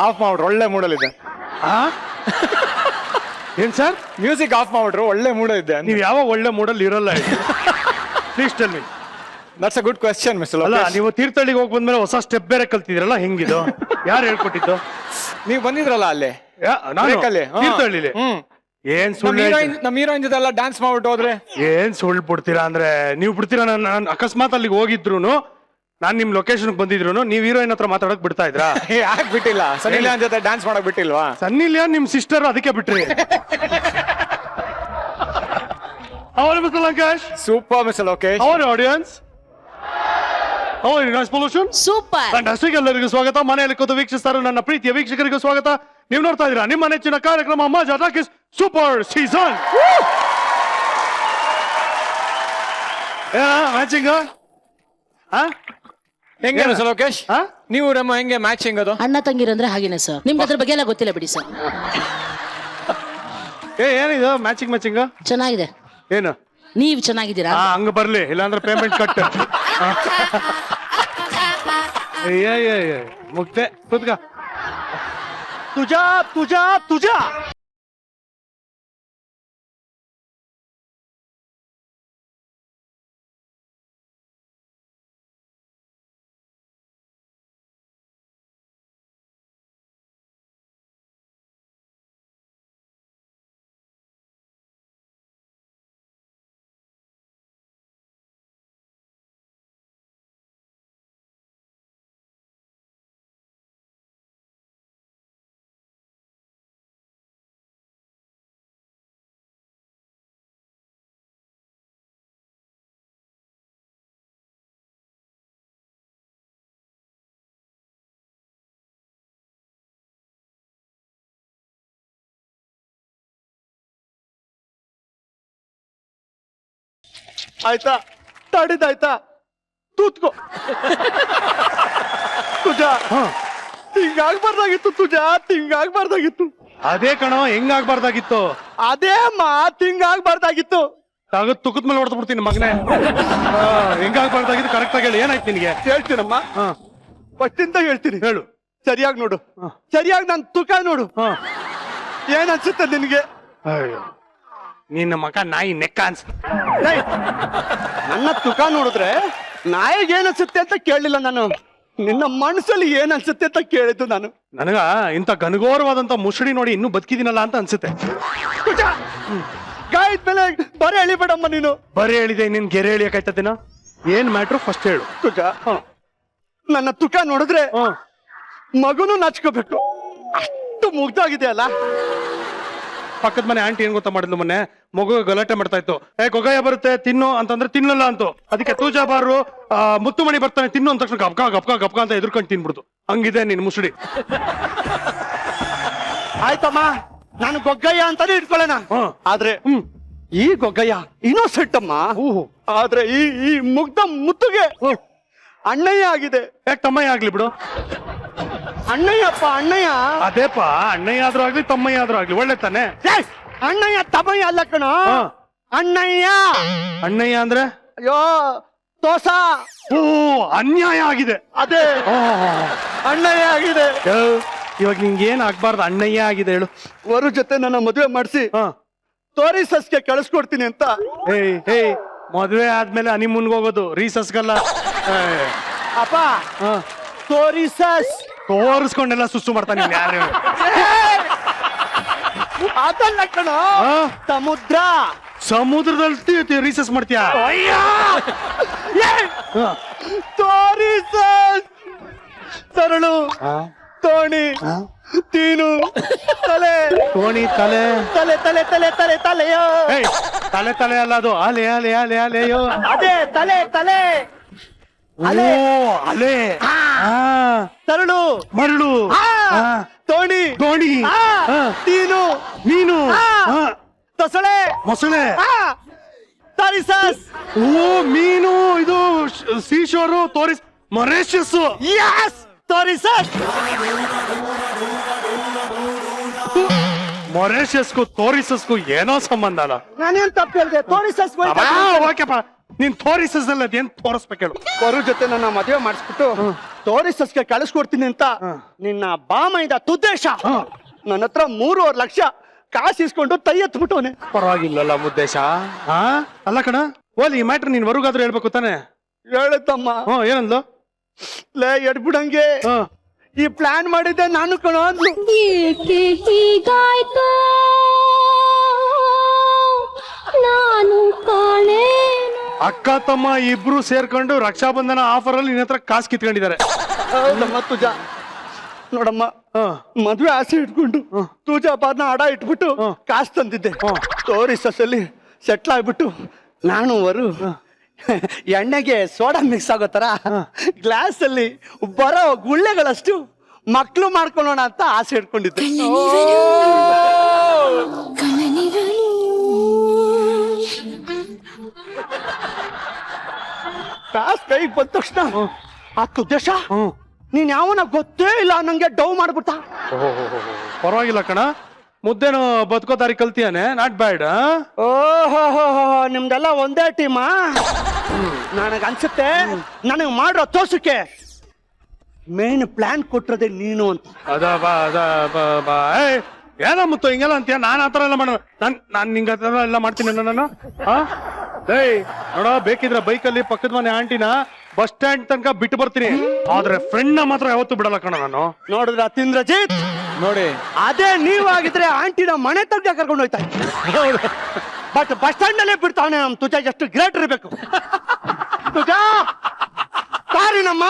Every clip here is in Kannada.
ಆಫ್ ಮಾಡ್ಬಿಟ್ರು, ಒಳ್ಳೆ ಮೂಡಲ್ಲಿದೆ. ಏನ್ ಸರ್? ಮ್ಯೂಸಿಕ್ ಆಫ್ ಮಾಡ್ಬಿಟ್ರು, ಒಳ್ಳೆ ಮೂಡ ಇದ್ದೆ. ನೀವು ಯಾವ ಒಳ್ಳೆ ಮೂಡಲ್ಲಿ ಇರಲ್ಲ. Please tell me. That's a good question mister. ಅಲ್ಲ, ನೀವು ತೀರ್ಥಹಳ್ಳಿಗೆ ಹೋಗಿ ಬಂದ್ಮೇಲೆ ಹೊಸ ಸ್ಟೆಪ್ ಬೇರೆ ಕಲ್ತಿದ್ರಲ್ಲ, ಹೆಂಗಿದು? ಯಾರು ಹೇಳ್ಕೊಟ್ಟಿದ್ದು? ನೀವು ಬಂದಿದ್ರಲ್ಲ ಅಲ್ಲಿ ತೀರ್ಥಹಳ್ಳಿಲಿ. ಏನ್ ಸುಳ್ಳು? ನಮ್ಮ ಹೀರೋಯಿನ್ ಜೊತೆ ಎಲ್ಲ ಡ್ಯಾನ್ಸ್ ಮಾಡ್ಬಿಟ್ಟು ಹೋದ್ರೆ ಏನ್ ಸುಳ್ಳು ಬಿಡ್ತೀರಾ ಅಂದ್ರೆ ನೀವು ಬಿಡ್ತೀರಾ? ನಾನು ಅಕಸ್ಮಾತ್ ಅಲ್ಲಿಗೆ ಹೋಗಿದ್ರು, ನಾನ್ ನಿಮ್ ಲೊಕೇಶನ್ ಬಂದಿದ್ರು, ನೀವ್ ಹೀರೋಯಿನ್ ಹತ್ರ ಮಾತಾಡಕ್ ಬಿಡ್ತಾ ಇದ್ರಾ? ಯಾಕೆ ಬಿಟ್ಟಿಲ್ಲ? ಸನ್ನಿ ಲಿಯೋನ್ ಜೊತೆ ಡ್ಯಾನ್ಸ್ ಮಾಡಕ್ ಬಿಟ್ಟಿಲ್ವಾ? ಸನ್ನಿ ಲಿಯೋನ್ ನಿಮ್ ಸಿಸ್ಟರ್, ಅದಕ್ಕೆ ಬಿಟ್ರಿ. How are you, Mr. Lankesh? Super, Mr. Lokesh. How are you, audience? How are you, noise pollution? Super. Fantastic. ಎಲ್ಲರಿಗೂ ಸ್ವಾಗತ. ಮನೆಯಲ್ಲಿ ಕೂತು ವೀಕ್ಷಿಸ್ತಾರೆ ನನ್ನ ಪ್ರೀತಿಯ ವೀಕ್ಷಕರಿಗೂ ಸ್ವಾಗತ. ನೀವು ನೋಡ್ತಾ ಇದ್ದೀರಾ ನಿಮ್ಮ ನೆಚ್ಚಿನ ಕಾರ್ಯಕ್ರಮ ಮಜಾ ಟಾಕೀಸ್ ಸೂಪರ್ ಸೀಸನ್. ಮ್ಯಾಚಿಂಗ್ ಹೆಂಗೆ ಮಿಸ್ಟರ್ ಲೋಕೇಶ್? ನೀವು ನಮ್ಮ ಹೆಂಗೆ ಮ್ಯಾಚಿಂಗ್? ಅದು ಅಣ್ಣ ತಂಗಿರಂದ್ರೆ ಹಾಗೇನೆ ಸರ್. ನಿಮ್ಗೆ ಅದ್ರ ಬಗ್ಗೆ ಎಲ್ಲ ಗೊತ್ತಿಲ್ಲ ಬಿಡಿ ಸರ್. ಏನಿದು ಮ್ಯಾಚಿಂಗ್? ಚೆನ್ನಾಗಿದೆ. ಏನು ನೀವ್ ಚೆನ್ನಾಗಿದ್ದೀರಾ? ಹಂಗ ಬರ್ಲಿ, ಇಲ್ಲಾಂದ್ರೆ ಪೇಮೆಂಟ್ ಕಟ್. ಮುಕ್ತೆ ಕೂತ್ಕ. ತುಜಾ ಆಯ್ತಾ? ತಡಿದಾಯ್ತಾ? ತೂತ್ಕೋ. ತುಜಾ ಹಿಂಗಾಗ್ಬಾರ್ದಾಗಿತ್ತು. ಹಿಂಗಾಗ್ಬಾರ್ದಾಗಿತ್ತು. ಅದೇ ಕಣ, ಹೆಂಗಾಗ್ಬಾರ್ದಾಗಿತ್ತು? ಅದೇ ಹಿಂಗಾಗ್ಬಾರ್ದಾಗಿತ್ತು. ತುಕದ ಮೇಲೆ ಹೊಡೆದು ಬಿಡ್ತೀನಿ ಮಗನೇ. ಹೆಂಗಾಗ್ಬಾರ್ದಾಗಿತ್ತು ಕರೆಕ್ಟ್ ಆಗಿ ಹೇಳಿ. ಏನಾಯ್ತು ನಿನಗೆ? ಹೇಳ್ತೀನಮ್ಮ, ಫಸ್ಟಿಂದ ಹೇಳ್ತೀನಿ. ಹೇಳು. ಸರಿಯಾಗಿ ನೋಡು, ಸರಿಯಾಗಿ ನನ್ ತೂಕ ನೋಡು. ಏನ್ ಅನ್ಸುತ್ತೆ ನಿನ್ಗೆ? ನಿನ್ನ ಮಗ ನಾಯಿ ನೆಕ್ಕ ಅನ್ಸ. ನನ್ನ ತೂಕ ನೋಡಿದ್ರೆ ನಾಯಿಗೆ ಏನ್ ಅನ್ಸುತ್ತೆ ಅಂತ ಕೇಳಲಿಲ್ಲ ನಾನು. ನಿನ್ನ ಮನಸ್ಸಲ್ಲಿ ಏನ್ ಅನ್ಸುತ್ತೆ ಅಂತ ಕೇಳಿದ್ದು ನಾನು. ನನಗ ಇಂತ ಘನಘೋರವಾದಂತ ಮುಸುಡಿ ನೋಡಿ ಇನ್ನೂ ಬದುಕಿದೀನಲ್ಲ ಅಂತ ಅನ್ಸುತ್ತೆ. ಗಾಯದ ಮೇಲೆ ಬರೀ ಎಳಿಬೇಡಮ್ಮ ನೀನು. ಬರೀ ಹೇಳಿದೆ, ನಿನ್ ಗೆರೆ ಎಳಿಯಕಾಯ್ತದಿನ? ಏನ್ ಮ್ಯಾಟ್ರು ಫಸ್ಟ್ ಹೇಳು. ತುಕ, ನನ್ನ ತೂಕ ನೋಡಿದ್ರೆ ಮಗುನು ನಾಚ್ಕೋಬೇಕು, ಅಷ್ಟು ಮುಗ್ದಾಗಿದೆ ಅಲ್ಲ. ಪಕ್ಕದ ಮನೆ ಆಂಟಿ ಏನ್ ಗೊತ್ತಾ ಮಾಡಿದ್ಲು ಮೊನ್ನೆ? ಮಗು ಗಲಾಟೆ ಮಾಡ್ತಾ ಇತ್ತು. ಗೊಗಾಯ ಬರುತ್ತೆ ತಿನ್ನು ಅಂತಂದ್ರೆ ತಿನ್ನಲ್ಲ ಅಂತು. ಅದಕ್ಕೆ ತೂಜಾ ಬಾರು ಮುತ್ತುಮಣಿ ಬರ್ತಾನೆ ತಿನ್ನು ಅಂದ ತಕ್ಷಣ ಗಪ್ಕ ಅಂತ ಎದುರ್ಕೊಂಡು ತಿನ್ಬಿಡ್ತು. ಹಂಗಿದೆ ನಿನ್ ಮುಸುಡಿ. ಆಯ್ತಮ್ಮ, ನಾನು ಗೊಗ್ಗಯ್ಯ ಅಂತಾನೆ ಇಟ್ಕೊಳ್ಳೋಣ. ಆದ್ರೆ ಈ ಗೊಗ್ಗಯ್ಯ ಇನ್ನೋಸೆಂಟ್ ಅಮ್ಮ. ಆದ್ರೆ ಈ ಮುಗ್ಧ ಮುತ್ತುಗೆ ಅಣ್ಣಯ್ಯ ಆಗಿದೆ. ಯಾಕೆ ತಮ್ಮಯ್ಯ ಆಗ್ಲಿ ಬಿಡು? ಅಣ್ಣಯ್ಯಪ್ಪ, ಅಣ್ಣಯ್ಯ. ಅದೇಪ, ಅಣ್ಣಯ್ಯ ಆದ್ರೂ ಆಗ್ಲಿ ತಮ್ಮಯ್ಯ ಆದ್ರೂ ಆಗ್ಲಿ ಒಳ್ಳೆ ತಾನೆ. ಅಣ್ಣಯ್ಯ ತಮ್ಮಯ್ಯ ಅಲ್ಲ ಕಣ, ಅಣ್ಣಯ್ಯ. ಅಣ್ಣಯ್ಯ ಅಂದ್ರೆ ಅಯ್ಯೋ ತೋಸ. ಅನ್ಯಾಯ ಆಗಿದೆ. ಅದೇ ಅಣ್ಣಯ್ಯ ಆಗಿದೆ. ಇವಾಗ ನಿಂಗೆ ಏನ್ ಆಗ್ಬಾರ್ದು? ಅಣ್ಣಯ್ಯ ಆಗಿದೆ ಹೇಳು. ವರ ಜೊತೆ ನನ್ನ ಮದುವೆ ಮಾಡಿಸಿ ತೋರಿಸಸ್ಗೆ ಕಳಿಸ್ಕೊಡ್ತೀನಿ ಅಂತ. ಮದುವೆ ಆದ್ಮೇಲೆ ಹನಿಮೂನ್ಗೆ ಹೋಗೋದು, ರೀಸಸ್ಗಲ್ಲ. ಅಪ್ಪ, ತೋರಿಸಸ್ ತೋರಿಸ್ಕೊಂಡೆಲ್ಲ ಸುಸ್ಸು ಮಾಡ್ತಾನೆ. ಯಾರು ಅದಲ್ಲ ಕಣ, ಸಮುದ್ರದಲ್ಲಿ ರೀಸಸ್ ಮಾಡ್ತೀಯಾ? ತೋರಿಸಸ್. ತರಳು, ತೋಣಿ, ತೀನು, ತಲೆ. ತೋಣಿ, ತಲೆ, ತಲೆ ತಲೆ ತಲೆ ತಲೆ ತಲೆಯೋ. ತಲೆ ಅಲ್ಲ ಅದು, ಅಲೆ ಅಲೆ ಅಲೆ ಅಲೆಯೋ. ಅದೇ ತಲೆ ತಲೆ. ಅಲೆ ಅಲೆ. ತರಳು, ಮರಳು, ತೋಣಿ, ದೋಣಿ, ತೀನು, ಮೀನು, ತೊಸಳೆ, ಮೊಸಳೆ, ತಾರಿಸಸ್. ಮೀನು. ಇದು ಸೀಶೋರು, ತೋರಿಸ್ ಮೊರೇಷಸ್. ತೋರಿಸಸ್. ಮೊರೇಷಸ್ಗೂ ತೋರಿಸಸ್ಗೂ ಏನೋ ಸಂಬಂಧ ಅಲ್ಲ. ನಾನೇನ್ ತಪ್ಪು ಹೇಳ್ದೆ? ತೋರಿಸಸ್. ಓಕೆಪ್ಪ, ನೀನ್ ತೋರಿಸಸ್ ಅಲ್ಲ, ಅದೇನ್ ತೋರಿಸ್ಬೇಕು ಹೇಳು. ವರ ಜೊತೆ ನನ್ನ ಮದುವೆ ಮಾಡಿಸ್ಬಿಟ್ಟು ತೋರಿಸಸ್ಗೆ ಕಳಿಸ್ಕೊಡ್ತೀನಿ ಅಂತ ನಿನ್ನ ಬಾಮೈದ ತುದ್ದೇಶ ನನ್ನ ಹತ್ರ 3.5 ಲಕ್ಷ ಕಾಸು ಇಸ್ಕೊಂಡು ತೈ ಎತ್ಬಿಟ್ಟವನೆ. ಪರವಾಗಿಲ್ಲಲ್ಲ ಮುದ್ದೇಶ. ಹಾ ಅಲ್ಲ ಕಣ, ಓಲಿ ಈ ಮ್ಯಾಟ್ರ್ ನೀನ್ ಹೊರಗಾದ್ರೂ ಹೇಳ್ಬೇಕು ತಾನೆ. ಹೇಳುತ್ತಮ್ಮ. ಏನಂದ್ಲು? ಲೇ ಎಡ್ಬಿಡಂಗೆ ಈ ಪ್ಲಾನ್ ಮಾಡಿದ್ದೆ ನಾನು ಕಣ ಅಂದ್ಲು. ಏಕೆ ಹೀಗಾಯ್ತು ನಾನು ಕಾಣೇನು. ಅಕ್ಕ ತಮ್ಮ ಇಬ್ರು ಸೇರ್ಕೊಂಡು ರಕ್ಷಾಬಂಧನ ಆಫರ್ ಅಲ್ಲಿ ನಿನ್ನ ಹತ್ರ ಕಾಸು ಕಿತ್ಕೊಂಡಿದ್ದಾರೆ. ಹೌದಮ್ಮ ತುಜ. ನೋಡಮ್ಮ, ಮದ್ವೆ ಆಸೆ ಇಟ್ಕೊಂಡು ತುಜಾ ಬಾರ್ನ ಅಡ ಇಟ್ಬಿಟ್ಟು ಕಾಸು ತಂದಿದ್ದೆ. ತೋರಿಸಲ್ಲಿ ಸೆಟ್ಲ್ ಆಗ್ಬಿಟ್ಟು ನಾನು ಎಣ್ಣೆಗೆ ಸೋಡಾ ಮಿಕ್ಸ್ ಆಗೋ ತರ ಗ್ಲಾಸ್ ಅಲ್ಲಿ ಬರೋ ಗುಳ್ಳೆಗಳಷ್ಟು ಮಕ್ಳು ಮಾಡ್ಕೊಳ್ಳೋಣ ಅಂತ ಆಸೆ ಇಟ್ಕೊಂಡಿದ್ದೆ. ಕಾಸು ಕೈಗೆ ಬಂದ ತಕ್ಷಣ ಆ ತುದ್ದೇಶ ನೀನ್ ಯಾವನ ಗೊತ್ತೇ ಇಲ್ಲ ನಂಗೆ ಡವ್ ಮಾಡ್ಬಿಟ್ಟ. ಪರವಾಗಿಲ್ಲ ಕಣ, ಮುದ್ದೇನು ಬದುಕೋ ದಾರಿ ಕಲ್ತಿಯಾನೆ, ನಾಟ್ ಬ್ಯಾಡ್. ಓಹೋ ನಿಮ್ದೆಲ್ಲ ಒಂದೇ ಟೀಮಾ? ನನಗ ಅನ್ಸುತ್ತೆ ನನಗೆ ಮಾಡೋ ತೋರ್ಸಕ್ಕೆ ಮೇನ್ ಪ್ಲಾನ್ ಕೊಟ್ಟಿರೋದೆ ನೀನು ಅಂತ. ಏನೋ ಮುತ್ತು ಹಿಂಗೆಲ್ಲ ಅಂತೀಯ? ನಾನ್ ಆತರ ಎಲ್ಲ ಮಾಡೋ ನಾನ್ ನಿಂಗ ಎಲ್ಲ ಮಾಡ್ತೀನಿ ನಾನು. ಏಯ್ ನೋಡ, ಬೇಕಿದ್ರೆ ಬೈಕಲ್ಲಿ ಪಕ್ಕದ ಮನೆ ಆಂಟಿನ ಬಸ್ ಸ್ಟ್ಯಾಂಡ್ ತನಕ ಬಿಟ್ಟು ಬರ್ತೀನಿ, ಆದ್ರೆ ಫ್ರೆಂಡ್ ನ ಮಾತ್ರ ಯಾವತ್ತೂ ಬಿಡಲ್ಲ ಕಣ ನಾನು. ನೋಡಿದ್ರ ತಿಂದ್ರಜಿತ್, ನೋಡಿ ಅದೇ ನೀವಾಗಿದ್ರೆ ಆಂಟಿನ ಮನೆ ತನಕ ಕರ್ಕೊಂಡು ಹೋಯ್ತಾ. ಬಟ್ ಬಸ್ ಸ್ಟ್ಯಾಂಡ್ ನಲ್ಲೇ ಬಿಡ್ತಾವನೆ. ನಮ್ ತುಜಾ ಎಷ್ಟು ಗ್ರೇಟ್ ಇರಬೇಕು. ತುಜಾ ಸಾರಿನಮ್ಮ,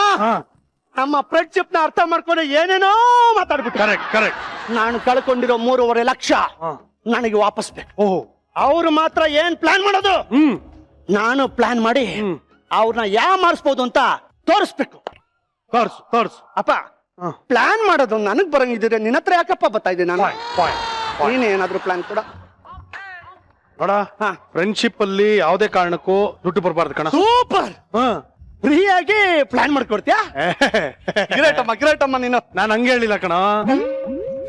ನಮ್ಮ ಫ್ರೆಂಡ್ಶಿಪ್ ನ ಅರ್ಥ ಮಾಡ್ಕೊಂಡು ಏನೇನೋ ಮಾತಾಡ್ಬಿಟ್ಟು. Correct correct. ನಾನು ಕಳ್ಕೊಂಡಿರೋ 3.5 ಲಕ್ಷ ನನಗೆ ವಾಪಸ್ ಬೇಕು. ಓಹೋ, ಅವ್ರು ಮಾತ್ರ ಏನ್ ಪ್ಲಾನ್ ಮಾಡೋದು, ನಾನು ಪ್ಲಾನ್ ಮಾಡಿ ಅವ್ರನ್ನ ಮಾಡಿಸ್ಬೋದು ಅಂತ ತೋರಿಸ್ಬೇಕು. ತೋರ್ಸು ಅಪ್ಪ, ಪ್ಲಾನ್ ಮಾಡೋದು ನನಗ್ ಬರಂಗಿದ್ರೆ ನಿನ್ನ ಹತ್ರ ಯಾಕಪ್ಪ ಬರ್ತಾ ಇದ್ದೆ ನಾನು. ನೀನ್ ಏನಾದ್ರು ಪ್ಲಾನ್ ಕೊಡ. ನೋಡ, ಫ್ರೆಂಡ್ಶಿಪ್ ಅಲ್ಲಿ ಯಾವ್ದೇ ಕಾರಣಕ್ಕೂ ದುಡ್ಡು ಬರಬಾರ್ದು ಕಣ. ಸೂಪರ್, ಫ್ರೀಯಾಗಿ ಪ್ಲಾನ್ ಮಾಡ್ಕೊಡ್ತೀಯಾ? ಗ್ರೇಟ್ ಅಮ್ಮ ನೀನು. ನಾನು ಹಂಗೆ ಹೇಳಿಲ್ಲ ಕಣ,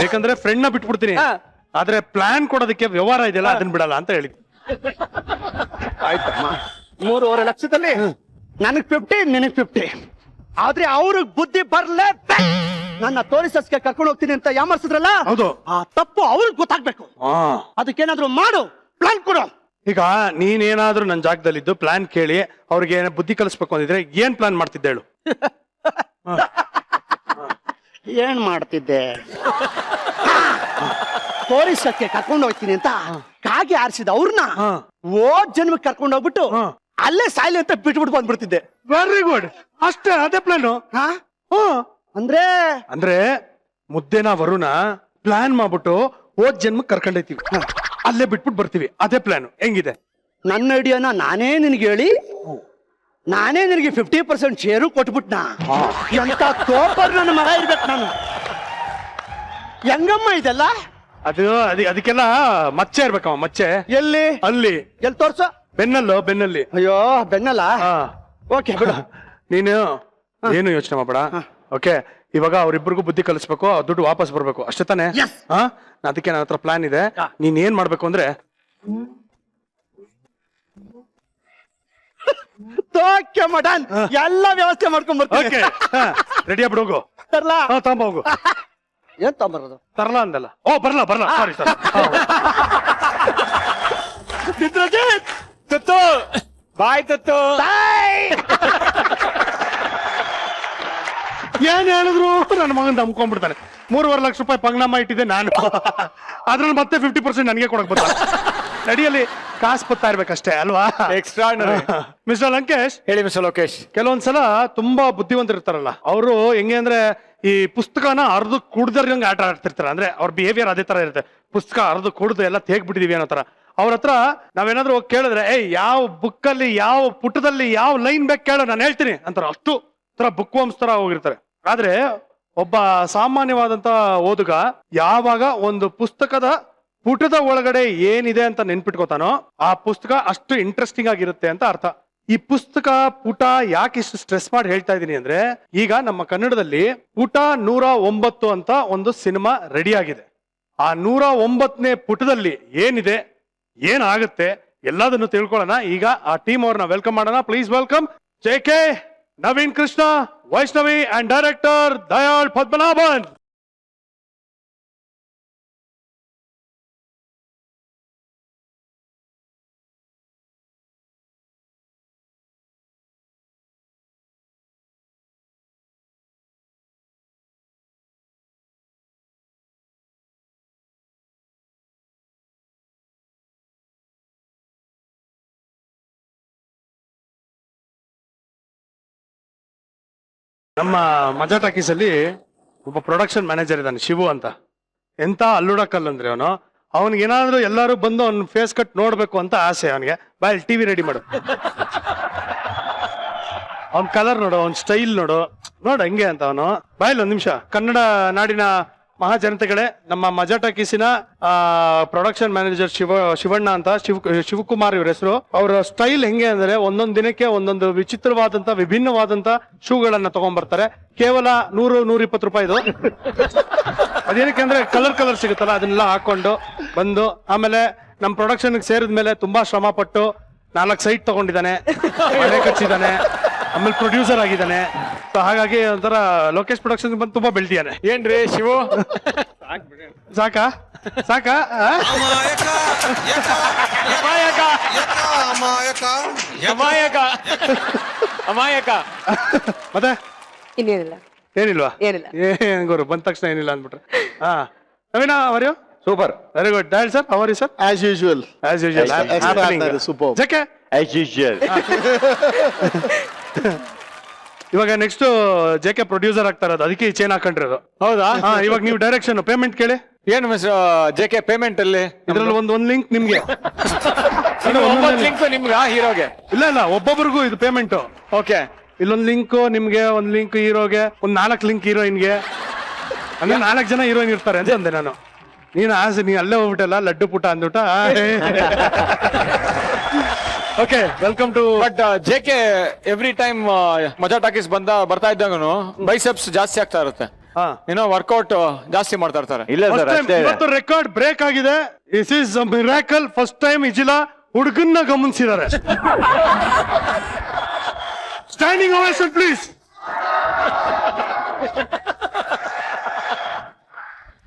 ಯಾಕಂದ್ರೆ ಫ್ರೆಂಡ್ ನ ಬಿಟ್ಬಿಡ್ತೀನಿ, ಆದ್ರೆ ಪ್ಲಾನ್ ಕೊಡೋದಕ್ಕೆ ವ್ಯವಹಾರ ಇದೆಯಲ್ಲ ಅದನ್ನ ಬಿಡಲ್ಲ ಅಂತ ಹೇಳಿದ್ವಿ. ಆಯ್ತಮ್ಮ, 3.5 ಲಕ್ಷದಲ್ಲಿ ನನಗ್ 50, ನಿನಗ್ 50. ಆದ್ರೆ ಅವ್ರಿಗೆ ಬುದ್ಧಿ ಬರ್ಲೇ. ನನ್ನ ತೋರಿಸಸ್ಗೆ ಕರ್ಕೊಂಡು ಹೋಗ್ತೀನಿ ಅಂತ ಯಾಮರ್ಸಿದ್ರಲ್ಲ, ಹೌದು, ಆ ತಪ್ಪು ಅವ್ರಿಗೆ ಗೊತ್ತಾಗ್ಬೇಕು. ಅದಕ್ಕೇನಾದ್ರು ಮಾಡು, ಪ್ಲಾನ್ ಕೊಡು. ಈಗ ನೀನೇನಾದ್ರೂ ನನ್ನ ಜಾಗದಲ್ಲಿದ್ದು ಪ್ಲಾನ್ ಕೇಳಿ ಅವ್ರಿಗೆ ಬುದ್ಧಿ ಕಲಿಸ್ಬೇಕು ಅಂದಿದ್ರೆ ಏನ್ ಪ್ಲಾನ್ ಮಾಡ್ತಿದ್ದೆ ಹೇಳು? ಏನ್ ಮಾಡ್ತಿದ್ದೆ? ತೋರಿಸಕ್ಕೆ ಕರ್ಕೊಂಡು ಹೋಗ್ತೀನಿ ಅಂತ ಕಾಗೆ ಆರಿಸಿದ ಅವ್ರನ್ನ ಜನ್ಮಕ್ಕೆ ಕರ್ಕೊಂಡು ಹೋಗ್ಬಿಟ್ಟು ಅಲ್ಲೇ ಸಾಯ್ಲಿ ಅಂತ ಬಿಟ್ಬಿಟ್ಟು ಬಂದ್ಬಿಡ್ತಿದ್ದೆ. ವೆರಿ ಗುಡ್, ಅಷ್ಟೇ, ಅದೇ ಪ್ಲಾನು. ಅಂದ್ರೆ ಅಂದ್ರೆ ಮುದ್ದೇನ ವರುಣ ಪ್ಲಾನ್ ಮಾಡ್ಬಿಟ್ಟು ಜನ್ಮಕ್ಕೆ ಕರ್ಕೊಂಡೈತಿವಿ, ಅಲ್ಲೇ ಬಿಟ್ಬಿಟ್ಟು ಬರ್ತೀವಿ, ಅದೇ ಪ್ಲಾನ್. ಹೆಂಗಿದೆ ನನ್ನ ಐಡಿಯಾನ ನಾನೇ ನಿನ್ಗೆ ಹೇಳಿ ನಾನೇ ನಿನಗೆ 50% ಶೇರು ಕೊಟ್ಬಿಟ್ನಾ? ಎಂತ ತೋಪರ್ ನನ್ನ ಮಗ ಇರ್ಬೇಕು ನಾನು. ಹೆಂಗಮ್ಮ ಇದೆಲ್ಲ? ಅದಕ್ಕೆಲ್ಲ ಮಚ್ಚೆ ಇರ್ಬೇಕಮ್ಮ, ಮಚ್ಚೆ. ಎಲ್ಲಿ? ಅಲ್ಲಿ. ಎಲ್ಲಿ ತೋರ್ಸು? ಬೆನ್ನಲ್ಲಿ. ಅಯ್ಯೋ, ಬೆನ್ನಲ್ಲ? ಓಕೆ ಬಿಡು, ನೀನು ಏನು ಯೋಚನೆ ಮಾಡಬೇಡ. ಓಕೆ, ಇವಾಗ ಅವ್ರಿಬ್ರಿಗೂ ಬುದ್ಧಿ ಕಲಿಸ್ಬೇಕು, ದುಡ್ಡು ವಾಪಸ್ ಬರ್ಬೇಕು, ಅಷ್ಟೇ ತಾನೆ? ಅದಕ್ಕೆ ನನ್ನ ಹತ್ರ ಪ್ಲಾನ್ ಇದೆ. ನೀನ್ ಏನ್ ಮಾಡ್ಬೇಕು ಅಂದ್ರೆ ಮಡನ್ ಎಲ್ಲ ವ್ಯವಸ್ಥೆ ಮಾಡ್ಕೊಂಡ್ ಬರ್ತೀನಿ. ರೆಡಿ ಆಗ್ಬಿಡು, ಹೋಗು. ತರ್ಲಾ? ತಗೊಂಬ ಹೋಗು. ಏನ್ ತಗೊಂಬರೋದು? ತರಲ್ಲ ಅಂದಲ್ಲ. ಬರ್ಲ ಸಾರಿ ಸರ್. ತುತ್ತು ಬಾಯ್, ತುತ್ತು ಏನ್ ಹೇಳಿದ್ರು ನನ್ನ ಮಗನ್ ನಂಬ್ಕೊಂಡ್ಬಿಡ್ತಾನೆ. 3.5 ಲಕ್ಷ ರೂಪಾಯಿ ಪಂಗ್ನಾಮ ಇಟ್ಟಿದ್ದೆ ನಾನು, ಅದ್ರಲ್ಲಿ ಮತ್ತೆ 50% ನನಗೆ ಕೊಡಕ್ ಬರ್ತಾನೆ. ನಡಿಯಲ್ಲಿ ಕಾಸು ಬರ್ತಾ ಇರ್ಬೇಕಷ್ಟೇ ಅಲ್ವಾ? ಎಕ್ಸ್ಟ್ರಾ. ಮಿಸ್ಟರ್ ಲಂಕೇಶ್. ಹೇಳಿ ಮಿಸ್ಟರ್ ಲೋಕೇಶ್. ಕೆಲವೊಂದ್ಸಲ ತುಂಬಾ ಬುದ್ಧಿವಂತರು ಇರ್ತಾರಲ್ಲ, ಅವರು ಹೆಂಗೆ ಅಂದ್ರೆ ಈ ಪುಸ್ತಕನ ಅರ್ದು ಕುಡ್ದಂಗೆ ಆಟ ಆಡ್ತಿರ್ತಾರೆ. ಅಂದ್ರೆ ಅವ್ರ ಬಿಹೇವಿಯರ್ ಅದೇ ತರ ಇರುತ್ತೆ. ಪುಸ್ತಕ ಅರ್ದು ಕುಡ್ದು ಎಲ್ಲ ತೇಗ್ಬಿಟ್ಟಿದೀವಿ ಅನ್ನೋ ತರ. ಅವ್ರ ಹತ್ರ ನಾವೇನಾದ್ರು ಹೋಗಿ ಕೇಳಿದ್ರೆ, ಯಾವ ಬುಕ್ಕಲ್ಲಿ ಯಾವ ಪುಟದಲ್ಲಿ ಯಾವ ಲೈನ್ ಬೇಕು ಕೇಳೋ, ನಾನು ಹೇಳ್ತೀನಿ ಅಂತಾರೆ. ಅಷ್ಟು ತರ ಬುಕ್ ವರ್ಮ್ಸ್ ತರ ಹೋಗಿರ್ತಾರೆ. ಆದ್ರೆ ಒಬ್ಬ ಸಾಮಾನ್ಯವಾದಂತ ಓದುಗ ಯಾವಾಗ ಒಂದು ಪುಸ್ತಕದ ಪುಟದ ಒಳಗಡೆ ಏನಿದೆ ಅಂತ ನೆನ್ಪಿಟ್ಕೋತಾನೋ ಆ ಪುಸ್ತಕ ಅಷ್ಟು ಇಂಟ್ರೆಸ್ಟಿಂಗ್ ಆಗಿರುತ್ತೆ ಅಂತ ಅರ್ಥ. ಈ ಪುಸ್ತಕ ಪುಟ ಯಾಕೆ ಇಷ್ಟು ಸ್ಟ್ರೆಸ್ ಮಾಡಿ ಹೇಳ್ತಾ ಇದೀನಿ ಅಂದ್ರೆ, ಈಗ ನಮ್ಮ ಕನ್ನಡದಲ್ಲಿ ಪುಟ 109 ಅಂತ ಒಂದು ಸಿನಿಮಾ ರೆಡಿ ಆಗಿದೆ. ಆ 109ನೇ ಪುಟದಲ್ಲಿ ಏನಿದೆ, ಏನಾಗುತ್ತೆ ಎಲ್ಲದನ್ನು ತಿಳ್ಕೊಳ್ಳೋಣ. ಈಗ ಆ ಟೀಮ್ ಅವ್ರನ್ನ ವೆಲ್ಕಮ್ ಮಾಡೋಣ. Please welcome JK, Naveen Krishna, Vaishnavi and director Dayal Padmanabhan. ನಮ್ಮ ಮಜಾ ಟಾಕೀಸ್ ಅಲ್ಲಿ ಒಬ್ಬ ಪ್ರೊಡಕ್ಷನ್ ಮ್ಯಾನೇಜರ್ ಇದ್ದಾನೆ, ಶಿವು ಅಂತ. ಎಂತ ಅಲ್ಲುಡಕಲ್ ಅಂದ್ರೆ ಅವನು. ಅವನಿಗೆ ಏನಾದ್ರು ಎಲ್ಲಾರು ಬಂದು ಅವ್ನ ಫೇಸ್ ಕಟ್ ನೋಡ್ಬೇಕು ಅಂತ ಆಸೆ ಅವನಿಗೆ. ಬಾಯ್ ಟಿವಿ ರೆಡಿ ಮಾಡು. ಅವ್ನ ಕಲರ್ ನೋಡು, ಅವ್ನ ಸ್ಟೈಲ್ ನೋಡು ಹಂಗೆ ಅಂತ ಅವನು. ಬಾಯಲ್ಲಿ ಒಂದ್ ನಿಮಿಷ. ಕನ್ನಡ ನಾಡಿನ ಮಹಾಜನತೆಗಳೇ, ನಮ್ಮ ಮಜಾ ಟಾಕೀಸಿನ ಪ್ರೊಡಕ್ಷನ್ ಮ್ಯಾನೇಜರ್ ಶಿವಣ್ಣ ಅಂತ, ಶಿವಕುಮಾರ್ ಇವ್ರ ಹೆಸರು. ಅವರ ಸ್ಟೈಲ್ ಹೆಂಗೆ ಅಂದ್ರೆ ಒಂದೊಂದು ದಿನಕ್ಕೆ ಒಂದೊಂದು ವಿಚಿತ್ರವಾದಂತ ವಿಭಿನ್ನವಾದಂತ ಶೂಗಳನ್ನ ತಗೊಂಡ್ಬರ್ತಾರೆ. ಕೇವಲ 100-120 ರೂಪಾಯಿದು. ಅದೇನಕ್ಕೆ ಅಂದ್ರೆ ಕಲರ್ ಸಿಗುತ್ತಲ್ಲ, ಅದನ್ನೆಲ್ಲ ಹಾಕೊಂಡು ಬಂದು ಆಮೇಲೆ ನಮ್ಮ ಪ್ರೊಡಕ್ಷನ್ ಸೇರಿದ ಮೇಲೆ ತುಂಬಾ ಶ್ರಮ ಪಟ್ಟು 4 ಸೈಟ್ ತಗೊಂಡಿದ್ದಾನೆ, ಮನೆ ಕಟ್ಸಿದ್ದಾನೆ, ಆಮೇಲೆ ಪ್ರೊಡ್ಯೂಸರ್ ಆಗಿದ್ದಾನೆ. ಹಾಗಾಗಿ ಒಂಥರ ಲೋಕೇಶ್ ಪ್ರೊಡಕ್ಷನ್ ಬಂದು ತುಂಬಾ ಬೆಳ್ದಿಯಾನೆ. ಏನ್ರಿ ಶಿವು? ಸಾಕಾ ಆ? ಅಮಾಯಕ. ಮತ್ತೆ ಇನ್ನೇನಿಲ್ಲ. ಏನಿಲ್ವಾ? ಏನಿಲ್ಲ. ಏನ್ ಗುರು ಬಂದ ತಕ್ಷಣ ಏನಿಲ್ಲ ಅಂದ್ಬಿಟ್ರೆ. ಹಾ Naveena, how are you? Super. Very good. Dial sir, how are you sir? As usual. As usual. Super. ಜಕ್ಕೆ ಆಸ್ ಯೂಶುವಲ್. ಇವಾಗ ನೆಕ್ಸ್ಟ್ ಜೆಕೆ ಪ್ರೊಡ್ಯೂಸರ್ ಆಗ್ತಾ ಇರೋದು, ಅದಕ್ಕೆ ಈ ಚೇನ್ ಹಾಕೊಂಡಿರೋದು. ಹೌದಾ? ಇವಾಗ ನೀವು ಡೈರೆಕ್ಷನ್ ಪೇಮೆಂಟ್ ಕೇಳಿ. ಏನು ಮಿಸ್ಟರ್ ಜೆಕೆ ಪೇಮೆಂಟ್ ಅಲ್ಲಿ? ಇದ್ರಲ್ಲಿ ಒಂದ್ ಲಿಂಕ್ ನಿಮ್ಗೆ. 9 ಲಿಂಕ್ ನಿಮ್ಗ ಹೀರೋಗೆ? ಇಲ್ಲ ಒಬ್ಬೊಬ್ರಿಗೂ ಇದು ಪೇಮೆಂಟ್. ಓಕೆ. ಇಲ್ಲೊಂದ್ ಲಿಂಕ್ ನಿಮ್ಗೆ, ಒಂದ್ ಲಿಂಕ್ ಹೀರೋಗೆ, ಒಂದ್ 4 ಲಿಂಕ್ ಹೀರೋಯಿನ್ಗೆ. ಅಂದ್ರೆ 4 ಜನ ಹೀರೋಯಿನ್ ಇರ್ತಾರೆ ಅಂತ ಅಂದೆ ನಾನು. ನೀನು ಅಲ್ಲೇ ಹೋಗ್ಬಿಟ್ಟಲ್ಲ ಲಡ್ಡು ಪುಟ ಅಂದ್ಬಿಟ್ಟ. Okay, welcome to. But JK every time Majaa Talkies ಬರ್ತಾ ಇದ್ದಂಗನು ಬೈಸೆಪ್ಸ್ ಜಾಸ್ತಿ ಆಗ್ತಾ ಇರುತ್ತೆ. ಏನೋ ವರ್ಕೌಟ್ ಜಾಸ್ತಿ ಮಾಡ್ತಾ ಇರ್ತಾರೆ. ಇಲ್ಲ ಸರ್, ಅಷ್ಟೇ ಇದೆ. ಇವತ್ತು ರೆಕಾರ್ಡ್ ಬ್ರೇಕ್ ಆಗಿದೆ. This is miracle. First time ಇಜಿಲ ಹುಡುಗನ್ನ ಗಮನಿಸಿದ್ದಾರೆ. Standing ovation please.